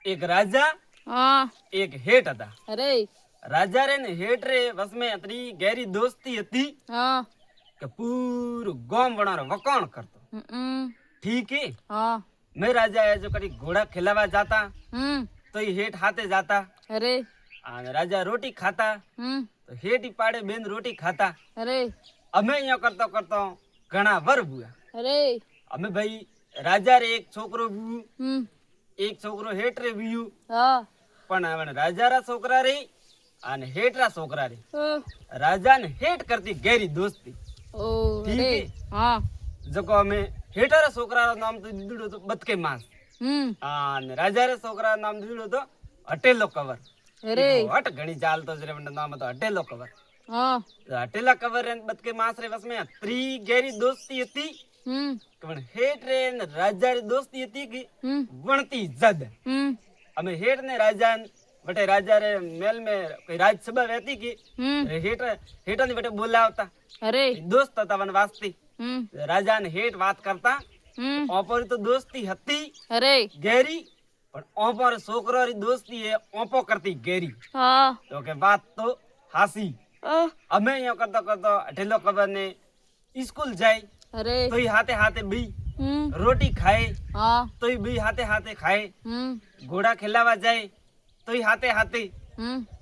एक राजा हाँ एक हेठ था। अरे राजा रे ने हेठ रे बस में इतनी गहरी दोस्ती थी हाँ कि पूरा गांव बना वकाण करतो। ठीक है। हाँ मैं राजा है जो कभी घोड़ा खिलावा जाता तो ये हेठ हाथे जाता। अरे और राजा रोटी खाता तो हेठ ही पाड़े बेन रोटी खाता। अरे अमे यहाँ करता करता घना वर हुआ। अरे अमे भाई राजा रे एक छोकरो हुआ, हम्म एक छोकरो हेठ रे हुआ। हाँ पण आवण राजा रा छोकरा रे અને हेठ रा छोकरा रे हाँ, राजा ने हेठ करती गहरी दोस्ती। ओ ठीक अरे है। हाँ जको हमें हेठा रा छोकरा रा नाम तो दीदड़ो तो बतके मास અને રાજા રે છોકરા નામ દીધું તો હટેલો કવર। अरे હટ ઘણી ચાલતો જ રે મને નામ તો હટેલો કવર। हाँ હટેલા કવર રે બતકે માસ રે વસ में ત્રી ગેરી दोस्ती હતી પણ હેઠ રે ને રાજા રી दोस्ती હતી કે વણતી જદ। અમે હેઠ ને રાજા बटे राजा रे मेल में कोई राजसभा रहती की हेठ हेठा ने बटे बोलावता। अरे दोस्त था वन वास्ती राजा ने हेठ बात करता। ओपर तो दोस्ती हती अरे गहरी पण ओपर छोकरो री दोस्ती है ओपो करती गहरी। हाँ तो के बात तो हासी। हमें यो करता करता ढेलो कबर ने स्कूल जाए अरे तो ही हाथे हाथे भी रोटी खाए हाँ तो ही भी हाथे हाथे खाए। घोड़ा खिलावा जाए तो ही हाथे हाथे।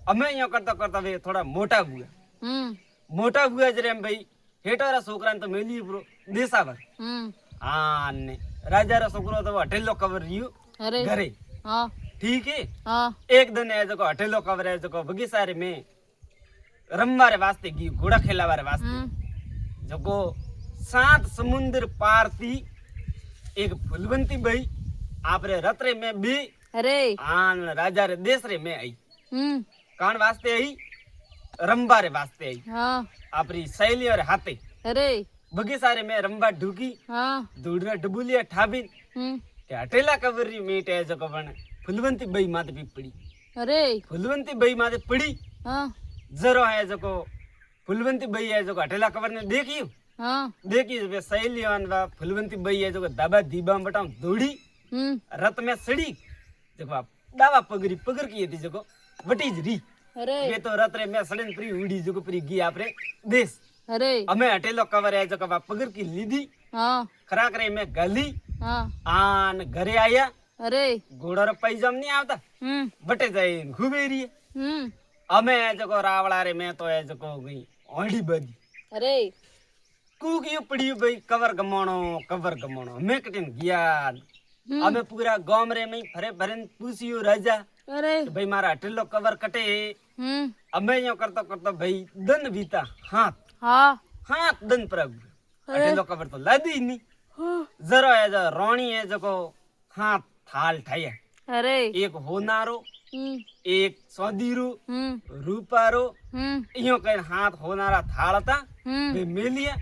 हमें यो करता करता वे थोड़ा मोटा हुआ। मोटा हुआ जरे हम भाई हेठारा छोकरा तो मेली ब्रो देसावर आने राजा रा छोकरो तो हटेलो कवर रियो अरे घरे। हाँ ठीक है। हाँ एक दिन है जो हटेलो कवर है जो बगीचा रे में रमवा रे वास्ते गई घोड़ा खेलावा रे वास्ते जो 7 समुद्र पार थी एक फुलवंती भाई आपरे रतरे में भी अरे आन राजा रे देश रे में आई कान वास्ते आई रंबा रे वास्ते आई हाँ आपरी सहेली और हाथे अरे बगीचा रे में रंबा ढूकी हाँ दूधरा डबुलिया ठाबी के हटेला कवरी मीट है जो कवन फुलवंती बई माते भी पड़ी। अरे फुलवंती बई माते पड़ी हाँ जरो है जो को फुलवंती बई है जो हटेला कवर ने देखी हाँ देखी वे सहेली और फुलवंती बई है जो दाबा दीबा बटाऊ दौड़ी रत में सड़ी देखो आप दावा पगरी पगर की थी जो वटी री अरे ये तो रतरे में सड़न प्री उड़ी जो प्री गी आपरे देश। अरे हमें हटेलो कवर है जो कब पगर की लीधी हाँ खराक रे में गली हाँ आन घरे आया अरे घोड़ा रो पैजाम नहीं आवता बटे जाए घुबेरी हमें है जो रावड़ा रे में तो है जो गई ओढ़ी बदी अरे कूकी पड़ी भाई कवर गमाणो हमें कटिन गया हमें पूरा गांव रे में फरे भरन पूछियो राजा अरे कि भाई मारा हटेलो कवर कटे हमें यो करता करता भाई दन बीता हाथ हाँ हाथ दन प्रभु हटेलो कवर तो लादी नहीं जरो है जो रोणी है जो को हाथ थाल ठाया अरे एक होनारो एक सौदीरो रूपारो यो कह हाथ होनारा थाल था वे मेलिया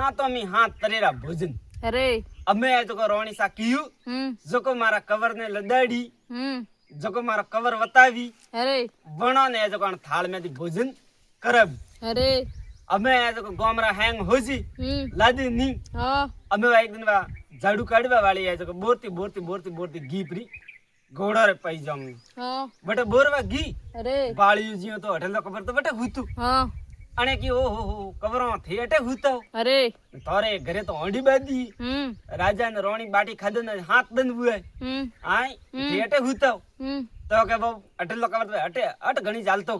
हाथों में हाथ तरेरा भोजन। अरे अमे है जो को रोणी सा कियो जो को मारा कवर ने लदाड़ी जो को मारा कवर वतावी अरे बना ने जो को थाल में दी भोजन करब। अरे अमे है जो को गोमरा हैंग होजी लादी नी हाँ अमे एक दिन वा झाड़ू काढ़वा वाली है जो को बोरती बोरती बोरती बोरती घी परी घोड़ा रे पाई जाऊं हाँ बटे बोरवा घी अरे बाली जियो तो हटेलो कवर तो बटे हुतू हाँ अने की ओ हो कवरो थे अटे हुतो अरे तोरे घरे तो ओंडी बादी राजा ने रोणी बाटी खादो ने हाथ दन हुए आय थे अटे हुतो तो के बो हटेलो कवर तो अटे अट घणी चालतो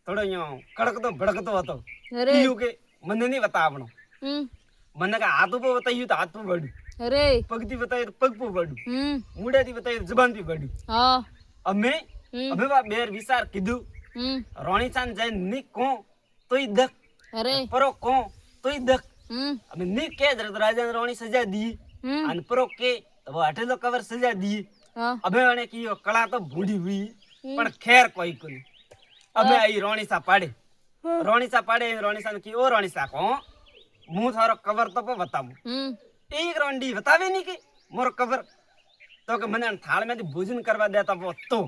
थोड़ो यो कड़कतो भड़कतो हतो कियो के मने नहीं बतावणो मने का हाथ पे बताइयो तो हाथ पे बडू अरे पगती बताई तो पग पे बडू मुड़े थी बताई तो जुबान पे बडू। हाँ अमे अबे बा बेर विचार कीधु रोणी चांद जाय नी को तो ही दक अरे परो को तो ही दक अबे नी के राजा ने रोणी सजा दी अन परो के तो वो हटेलो कवर सजा दी। हाँ अबे वने की कला तो बूढ़ी हुई पण खैर कोई कोनी। अबे आई रोणी सा पाड़े रोणी सा की ओ रोणी सा को मुंह थारो कवर तो पे बताऊं एक रोंडी बतावे नहीं के मोर कवर तो के मने थाल में भोजन करवा देता वो तो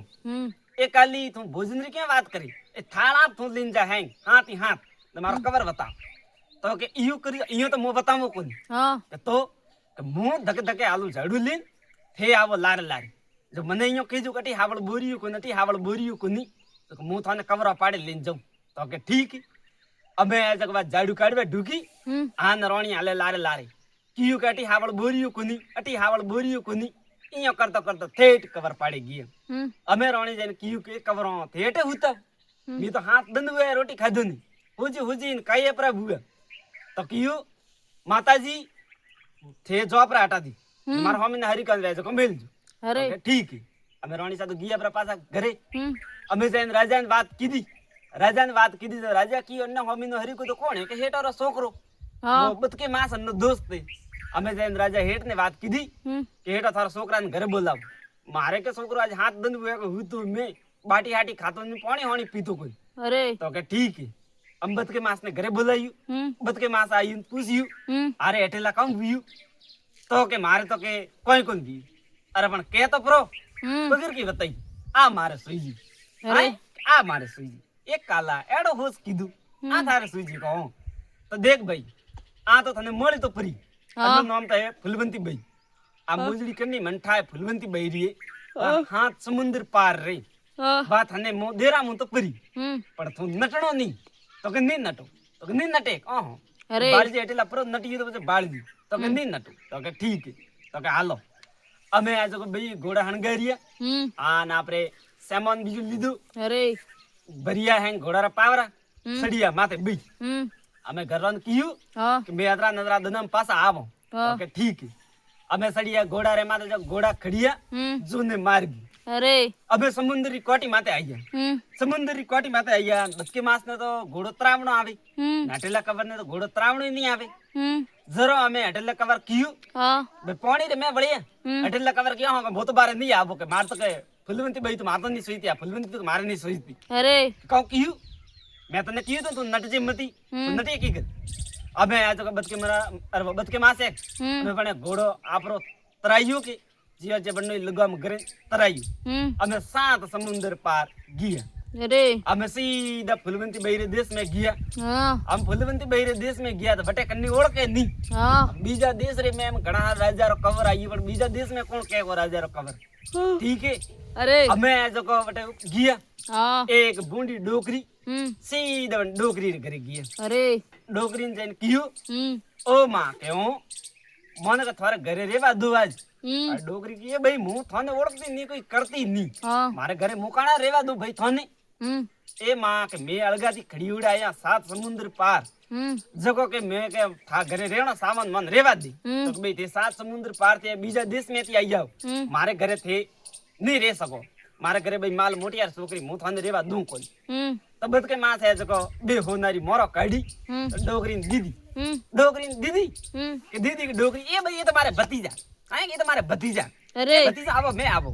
एक काली तू भोजन री क्या बात करी ए थाल आप तू लिन जा हैंग हाथ ही हाथ तुम्हारा कवर बता तो के इयो करी इयो तो मो बतावो कोनी हाँ तो मुंह धक धके आलू झाड़ू लिन थे आवो लार लार જો મને અહીંયા કીધું કે હાવળ બોર્યું કોને હાવળ બોર્યું કોની તો હું તને કવરા પાડી લઈને જાઉં તો કે ઠીક અમે જગવા જાડુ કાઢવે ઢૂકી આન રોણી હાલે લારે લારે કીયું કે હાવળ બોર્યું કોની હાવળ બોર્યું કોની અહીંયા કરતો કરતો થેટ કવર પાડી ગયા અમે રોણી જઈને કીયું કે કવરો થેટે હુતા મેં તો હાથ દંડવે રોટી ખાધું નહીં હુજી હુજી ને કાઈએ પ્રભુ તો કીયું માતાજી थे जोपरा हटा दी मार हमी ने हरी कर रहे को मिल अरे ठीक है અમે રોણી સાથે ગયા આપણા પાછા ઘરે અમે જઈને રાજાને વાત કીધી તો રાજા કી અન્ના હમી નો હરી કો તો કોણ હે કે હેટારો છોકરો હા બતકે માસ નો દોસ્ત હે અમે જઈને રાજા હેટ ને વાત કીધી કે હેટા તારા છોકરાને ઘરે બોલાવ મારે કે છોકરો આજ હાથ દંડ હોય કે હું તો મે બાટી હાટી ખાતો ને પાણી હોણી પીતો કોઈ અરે તો કે ઠીક હે हम बतके मास ने घरे बुलाયું बतके मास आयु पूछ्યું अरे एटेला कम हुई तो के मारे तो के कोई कोन दी अरे पण के तो प्रो बगैर की बताई आ मारे सुईजी अरे आ मारे सुईजी एक काला एडो होस कीधु आ थारे सुईजी को तो देख भाई आ तो तने मળી तो परी अनु नाम तो है फुलवंती भाई आ मुजड़ी कन्नी मंठाए फुलवंती भाई री हाथ समुद्र पार रे बात हने मो देरा मु तो परी पण तू नटणो नहीं तो के नहीं नटो तो के नहीं नटे ओहो अरे बाळजी एटेला पर नटी तो પછી બાળજી તો કે નહીં નટો તો કે ઠીક તો કે હાલો અમે આ જો ભાઈ ઘોડા હણગારિયા આ ના આપણે સામાન બીજું લીધું અરે ભરિયા હેંગ ઘોડારા પાવરા સડિયા માથે બી અમે ઘરવાન કીયું કે બે આદરા નદરા દનમ પાસા આવો તો કે ઠીક અમે સડિયા ઘોડા રે માથે જો ઘોડા ખડિયા જોને માર્ગી अरे अबे समुद्री कोटी माते आई गया समुद्री कोटी माते आई गया बचके मास ने तो घोड़ो त्रावणो आवे नाटेला कवर ने तो घोड़ो त्रावणो ही नहीं आवे जरो हमें हटेला कवर कियो हां बे पानी रे मैं बळिया हटेला कवर किया हो बहुत बार नहीं आवो के मार तो के फुलवंती भाई तो मार तो नहीं सोई थी फुलवंती तो मारे नहीं सोई थी अरे कहो कियो मैं तने कियो तो तू नट जे मती तू नटे की कर अबे आ तो बचके मरा अरे बचके मास है मैं बने घोड़ो आपरो तराइयो के जिया जे बननो लगाम करे तराइयो અમે સાત સમુદ્ર પાર ગયા અરે અમે સીધા ફુલવંતી બૈરે દેશ में ગયા हम फुलवंती बहिरे देश में गया तो बटे कन्नी ओळखे नहीं बीजा देश रे में घणा राजा रो कवर आई पण बीजा देश में कोण के राजा रो कवर ठीक है अरे हमें जो को बटे गया एक बूंदी डोकरी सीधा डोकरी रे घरे गया अरे डोकरी ने जने कियो ओ मां क्यों મને કે થોરે ઘરે રેવા દો આજ ડોકરી કે ભાઈ હું થાને ઓળખતી નહીં કોઈ કરતી નહીં મારે ઘરે મુકાણા રેવા દો ભાઈ થાને એ માં કે મે અળગાથી ખડી ઉડાયા સાત સમુદ્ર પાર જકો કે મે કે થા ઘરે રેણો સામાન મન રેવા દે તો ભાઈ તે સાત સમુદ્ર પાર થી બીજા દેશ મેથી આવી જાવ મારે ઘરે થી નહીં રે સકો મારે ઘરે ભાઈ માલ મોટિયાર છોકરી હું થાને રેવા દઉં કોઈ તો બધ કે માં છે જકો બે હોનારી મોરો કાઢી ડોકરીને દીદી કે दीदी की डोकरी ये भाई ये तुम्हारे भतीजा आएंगे ये तुम्हारे भतीजा अरे भतीजा आवो मैं आवो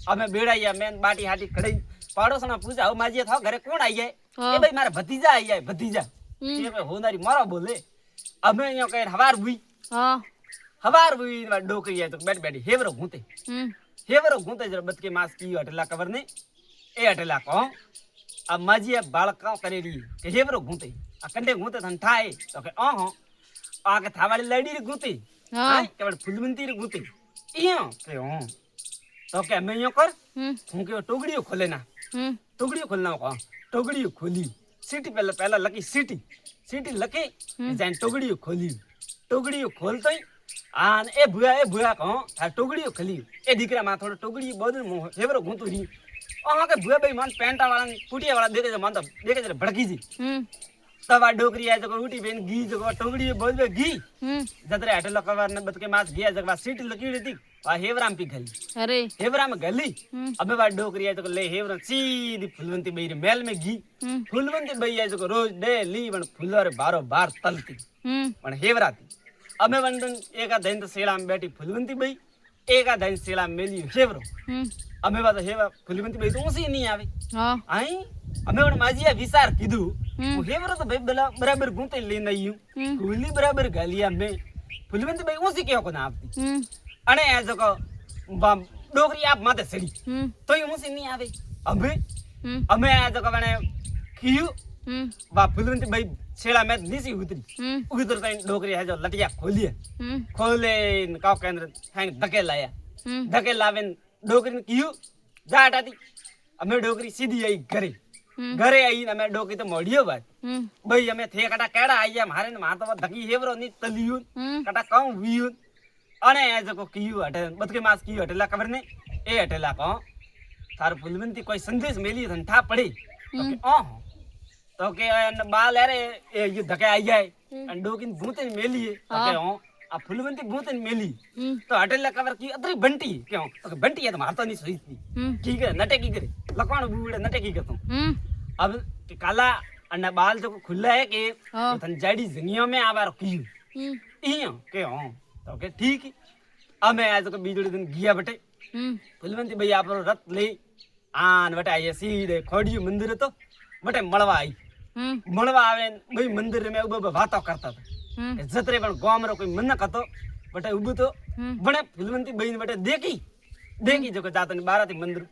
अब मैं बेड़ाया मैं बाटी हाटी खड़ी पड़ोस ना पूछा माजी था घरे कौन आई है ये भाई मारे भतीजा आई है भतीजा ये भाई होनारी मारो बोले अब मैं यो कह हवार हुई डोकरी है तो बैठ बैठी हेवरो घूंते जरा बद के मास की हटला कवर ने ए हटला को अब माजी बालका करे रही के हेवरो घूंते आ कंडे घूंते थन थाए तो के ओहो आके थावाली लड़ी रे घूंते हां के बड़ फुलवंती रे घूंते इयो के हो तो के मैं यो कर हूं के टोगड़ियो खोले ना टोगड़ियो खोलना को टोगड़ियो खोली सीटी पहला लकी सीटी लके जान टोगड़ियो खोली टोगड़ियो खोलतो आ ए भुआ को आ टोगड़ियो खोली ए दीकरा मा थोड़ो टोगड़ियो बदन मो हेवरो घूंतो री ओहा के भुआ भाई मन पेंटा वाला पुटिया वाला देखे जे मन तो देखे जे भड़की जी तवा डोकरी है जो उठी बेन घी जो टोगड़ी बोलबे घी जतरे हटलो कवर ने बद के मास गया जगवा सीट लकीड़ी थी वा हेवराम पी गली अरे हेवराम गली अबे वा डोकरी है जो ले हेवराम सीधी फुलवंती बई रे मेल में घी फुलवंती बई है जो रोज डेली बन फुलर बारो बार तलती पण हेवराती अबे वंदन एका दिन तो सेला में बैठी फुलवंती बई एका दिन सेला में मेली हेवरो अबे वा तो हेवा फुलवंती बई तो उसी नहीं आवे हां आई अबे वन माजीया विचार कीधु हेवरो तो भाई बराबर घूंते लेने आयु फुली बराबर गालिया में फुलवंती भाई उसी के को ना आपती अने ए जको डोकरी आप माते सड़ी तो ये उसी नहीं आवे अबे अमे ए जको बने खियु वा फुलवंती भाई छेला में नीची उतरता डोकरी है जो लटिया खोले का केंद्र हैंग धके लाया धके लावे ડોકરીને કીધું જા હટાતી અમે ડોકરી સીધી આવી ઘરે ઘરે આવીને અમે ડોકરી તો મળ્યો ભાઈ અમે થે કટા કેડા આવી ગયા મારે માર તો ધકી હેવરો ની તલ્યું કટા કઉ વીયું અને એ જો કીયું હટે બદકે માસ કીયું હટેલા ખબર ને એ હટેલા કો તાર ફૂલવંતી કોઈ સંદેશ મેલી ધંઠા પડી તો કે તો કે બાલ અરે એ ધકે આવી જાય અને ડોકીને ભૂતે મેલી તો કે આ ફૂલવંતી ભૂતે મેલી તો હટેલા ખબર કી અતરી બંટી કે તો કે બંટી તો મારતો ની સહી ઠીક હે નટેકી કરે લખવાણ બુડે નટેકી કરતો अब कि काला अन्ना बाल जो खुला है कि तन जाडी दुनिया में आवार कियो इयो के तो के ठीक અમે આ તો બીજોડી दिन ગયા બટે ફૂલવંતી ભાઈ આપણો રથ લઈ આન બટે આયે સીધે ખોડિયું મંદિર હતો બટે મળવા આવે ભાઈ મંદિર મે ઉભા વાતો કરતા હતા જતરે પણ ગામરો કોઈ મનક હતો બટે ઉભો તો બણે ફૂલવંતી ભાઈ ને બટે દેખી જો કે જાતની બારાથી મંદિર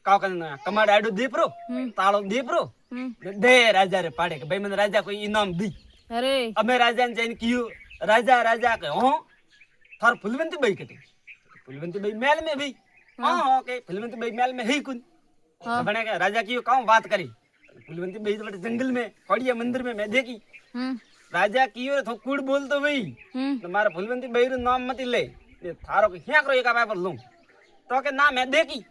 કાકન કમાડ આડો દેપરો તાળો દેપરો દે રાજા રે પાડે કે ભાઈ મને રાજા કોઈ ઇનામ દી અરે અમે રાજા ને જઈને કીયું રાજા કે थार फूलवंती बाई कटे फूलवंती बाई महल में भी के फूलवंती बाई महल में ही कुन बने के राजा की काम बात करी फूलवंती बाई तो जंगल में खड़िया मंदिर में मैं देखी राजा की तो कूड़ बोल तो भाई तुम्हारा फूलवंती बाई रो नाम मत ले थारो के क्या करो एक पेपर लूं तो के ना मैं देखी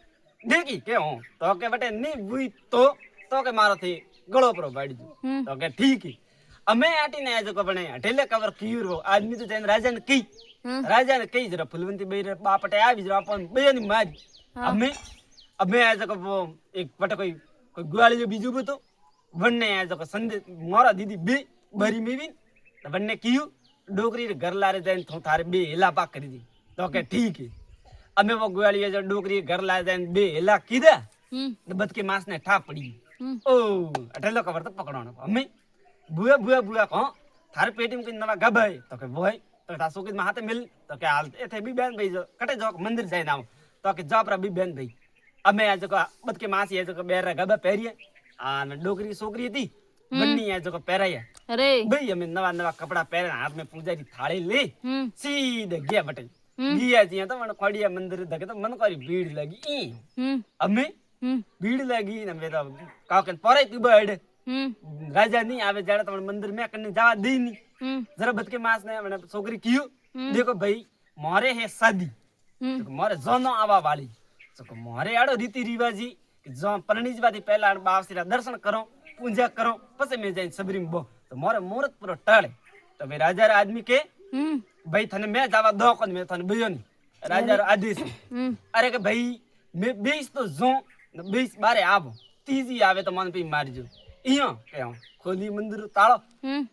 के तो के बटे नहीं हुई तो के मारो थी गळो पर बाड़ी तो के ठीक है અમે આટીને આ જો બણે હટેલે કવર કીરો આદમી તો જઈને રાજાને કઈ જરા ફૂલવંતી બઈ બાપટે આવી જરા આપણ બેની મારી અમે આ જો એક પટ કોઈ ગુવાળી બીજું બતો વણને આ જો સંદે મોરા દીદી બે બરી મેવી વણને કીયું ડોકરી ઘર લારે જઈને તો થારે બે હેલા પાક કરી દી તો કે ઠીક હે અમે વો ગુવાળી જો ડોકરી ઘર લારે જઈને બે હેલા કીધા બદકે માસ ને ઠાપ પડી ઓ હટેલો કવર તો પકડવાનો અમે बुआ को थारे पेटी में नवा गबाई तो के बोय तो ता सोकित में हाथे मिल तो के हाल ए थे बी बहन भाई जो कटे जो मंदिर जाए ना तो के जॉब रा बी बहन भाई अब मैं आज को बद के मासी है जो के बेरा गबा पहरिए आ न डोकरी सोकरी थी बन्नी है जो को पहराया अरे भाई हमें नवा कपड़ा पहरे हाथ में पूजा की थाली ले सीधे गया बटे गया जी तो मन खड़िया मंदिर धके तो मन करी भीड़ लगी हमें भीड़ लगी न मैं तो काकन परे तू बड़ राजा नहीं आवे जाड़ा तो मंदिर में करने जावा दी नहीं जरा बद के मास ने मैंने छोकरी कियो देखो भाई मोरे है शादी तो मोरे जोनो आवा वाली तो मोरे आड़ो रीति रिवाजी जो परनीज बादी पहला बावसीरा दर्शन करो पूजा करो पसे में जाइन सबरी में बो तो मोरे मुहूर्त पूरो टळे तो भाई राजा रा आदमी के भाई थने मैं जावा दो कोन में थने बयो नहीं राजा रा आदेश अरे के भाई मैं 20 तो जो 20 बारे आबो तीजी आवे तो मन पे मार जो इयो के खोली मंदिर ताळो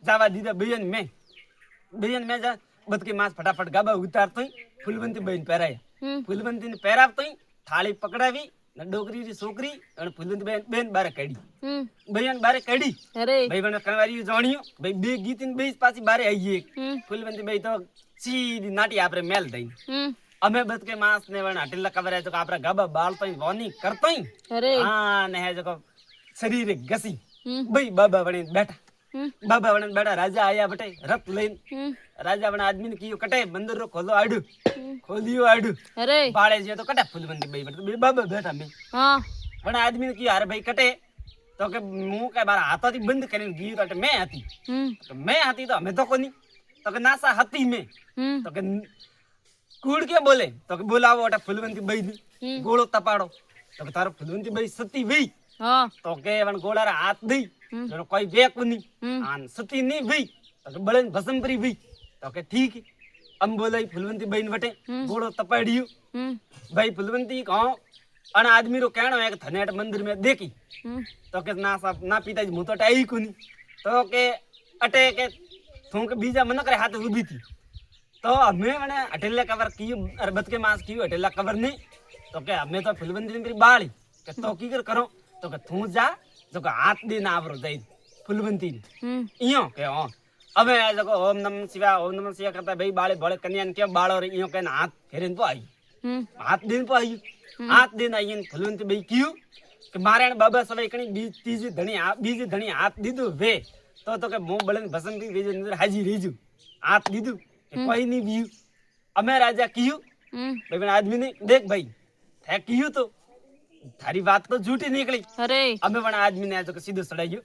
जावा दीदा बेयन में जा बद के मास फटाफट गाबा उतार तोई फूलवंती बहन पहराया फूलवंती ने पहराव तोई थाली पकड़ावी न डोकरी री छोकरी और फूलवंती बहन बारे काढी बहन बारे काढी अरे भाई बने कनवारी जोणियो भाई बे गीतीन बेस पासी बारे आईए फूलवंती भाई तो सीधी नाटी आपरे मेल दई અમે બદ કે માસ ને વણ હટેલા કવરે જો આપરા ગાબા બાલ તઈ વોની કરતઈ અરે હા ને હે જો શરીર ઘસી ભાઈ બાબા વણે બેઠા રાજા આયા બટે રથ લઈને રાજા વણે આદમી ને કીયો કટે મંદિર રો ખોલ્યો આડુ અરે પાળે જે તો કટે ફૂલવંતી ભાઈ બટે બે બાબા બેઠા મે હા વણે આદમી ને કીયો અરે ભાઈ કટે તો કે હું કે મારા હાથોથી બંધ કરીને ગયો તો મેં હતી તો અમે તો કોની તો કે નાસા હતી મે તો કે કૂડ કે બોલે તો કે બોલાવો ઓટા ફૂલવંતી ભાઈ ગોળો તપાડો તો કે તારો ફૂલવંતી ભાઈ સતી ભાઈ તો કે વણ ગોળારા હાથ દઈ જનો કોઈ વેકુની આન સતી ની ભઈ તો કે બળન ભસમ કરી ભઈ તો કે ઠીક અમ બોલાઈ ફૂલવંતી બહેન વટે ગોળો તપાડ્યો ભાઈ ફૂલવંતી કહો અને આદમી રો કહેણો એક થનેટ મંદિર में देखी तो के ना साहब ना पिताजी मु तो टाई कोनी तो के अटे के थूक बीजा मन करे हाथ उभी थी तो हमें मैंने अटेला कवर की अरबत के मास की अटेला कवर नहीं तो के हमें तो फूलवंती मेरी बाड़ी के तो की करो तो के तू जा जो के हाथ दे ना आवरो जाई फूलवंती इयो के अब जको ओम नमः शिवाय करता भाई बाले बड़े कन्या के बाड़ो रे इयो के हाथ फेरन तो आई हाथ दिन तो आई हाथ दिन आई फूलवंती भाई क्यों कि मारे बाबा सवाई कणी बीजी धणी हाथ दीदो वे तो के मुंह बळन भसम की वेज अंदर हाजी रेजू हाथ दीदो कोई नहीं बीयू अमे राजा क्यों भाई आदमी ने देख भाई થે કીયું તો તારી વાત તો झूठी નીકળી અરે અમે પણ આદમી ને આજો સીધો સડાઈ ગયો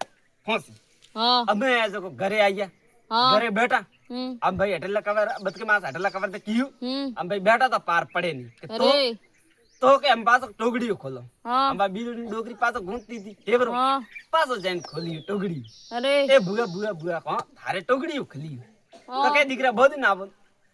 ફોસી હા અમે આજો ઘરે આવ્યા હા ઘરે બેઠા હમ આમ ભાઈ હટેલા કવર બદકે માસ હટેલા કવર તે કીયું હમ આમ ભાઈ બેઠા તો પાર પડે નહીં કે અરે તો કે આમ પાછો ટોગડીઓ ખોલો હા આમ બીજું ડોગરી પાછો ગૂંથતી હતી હેવરો હા પાછો જઈને ખોલી ટોગડી અરે એ ભૂગા ભૂગા ભૂગા કોણ થારે ટોગડીઓ ખોલી હા. તો કે દીકરા બોધ ના બોલ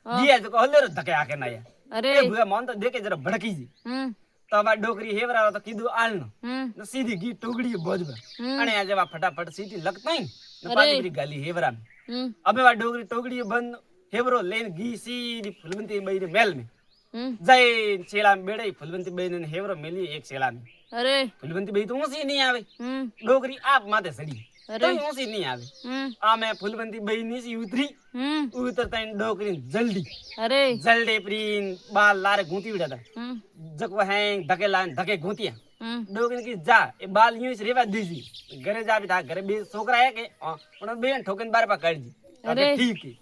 જીયા જો હલેરો ધકે આકે ના અરે એ ભૂગા મોન તો દેખે જરા ભડકી જી હમ તો અમાર ડોગરી હેવરા તો કીધું આલનો હમ ને સીધી ગી ટોગડીઓ બોજવા હમ. અને આ જેવા ફટાફટ સીટી લગતાઈ ને અરે. પાછી બરી ગાલી હેવરા હમ અમે વા ડોગરી ટોગડીઓ બંધ હેવરો લઈને ગી સીધી ફૂલવંતી બઈ મેલ में હમ જય શેલા બેડે ફૂલવંતી બઈ ને હેવરો મેલી એક શેલા में અરે ફૂલવંતી બઈ તો ઊંચી નહીં આવે હમ ડોગરી આપ માથે સડી અરે. તો ઊંચી નહીં આવે હમ આ મેં ફૂલવંતી બઈ નીચે ઉતરી હમ ઉતરતા ડોગરી જલ્દી અરે જલ્દે પ્રીન બાલ લારે ગૂંથી ઉડ્યા હમ જકવા હેંગ ધકે લાન ધકે ગૂંથિયા હમ ડોગરી કી જા એ બાલ यूं જ રેવા દીજી ઘરે જાવી તા ઘરે બે છોકરા હે કે પણ બેન ઠોકન બાર પા કાઢજી અરે. ઠીક હે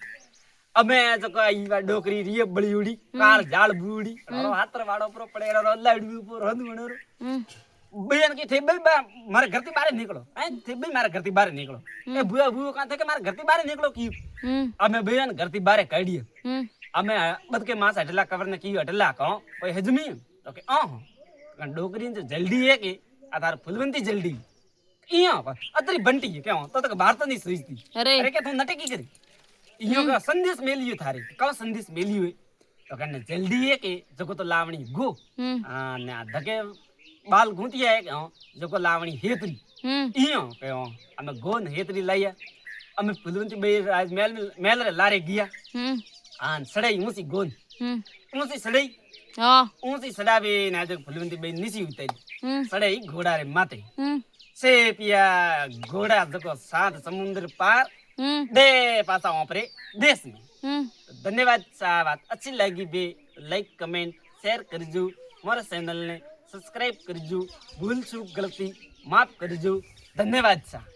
અમે જો ઈ વા ડોકરી રીય બળી ઉડી કાળ ઝાડ બુડી રો હાતર વાડો પર પડેરો રો લાડવી ઉપર હંદવણરો હમ બેન કે થે બઈ મારે ઘરથી બહાર નીકળો આ થે બઈ મારે ઘરથી બહાર નીકળો એ ભૂયા ભૂયો કાં થે કે મારે ઘરથી બહાર નીકળો કી હમ અમે બેન ઘરથી બહાર કાઢીએ હમ અમે બદકે માસ હટલા કવર ને કી હટલા કહો કોઈ હજમી તો કે કારણ ડોકરી ને જલ્દી હે કે આ તાર ફૂલવંતી જલ્દી ઈયા અત્રી બંટી કે તો કે બહાર તો નહીં સુઈતી અરે અરે કે તું નટકી કરી ઈયો का संदेश मेलियो थारे का संदेश मेलियो तो कने जल्दी है के जको तो लावणी गो હમ हां ने आ धके बाल गूंथिया है के जको लावणी हेतरी હમ ईयो के અમે ગોન હેતરી લાયા અમે ફૂલવંતી બે આજ મેલ રે લારે ગયા હમ આન સડાઈ ઊંચી ગોન હમ ઊંચી સડાઈ હા ઊંચી સડાવે ને આજ ફૂલવંતી બે નીચી ઉતારી હમ સડાઈ ઘોડા રે માથે હમ से पिया घोड़ा जको सात समुद्र पार હમ दे पासा ओपरे देश में હમ धन्यवाद साहब अच्छी लगी बे लाइक कमेंट शेयर करजो मोर चैनल ने सब्सक्राइब करजो भूल चूक गलती माफ करजो धन्यवाद साहब।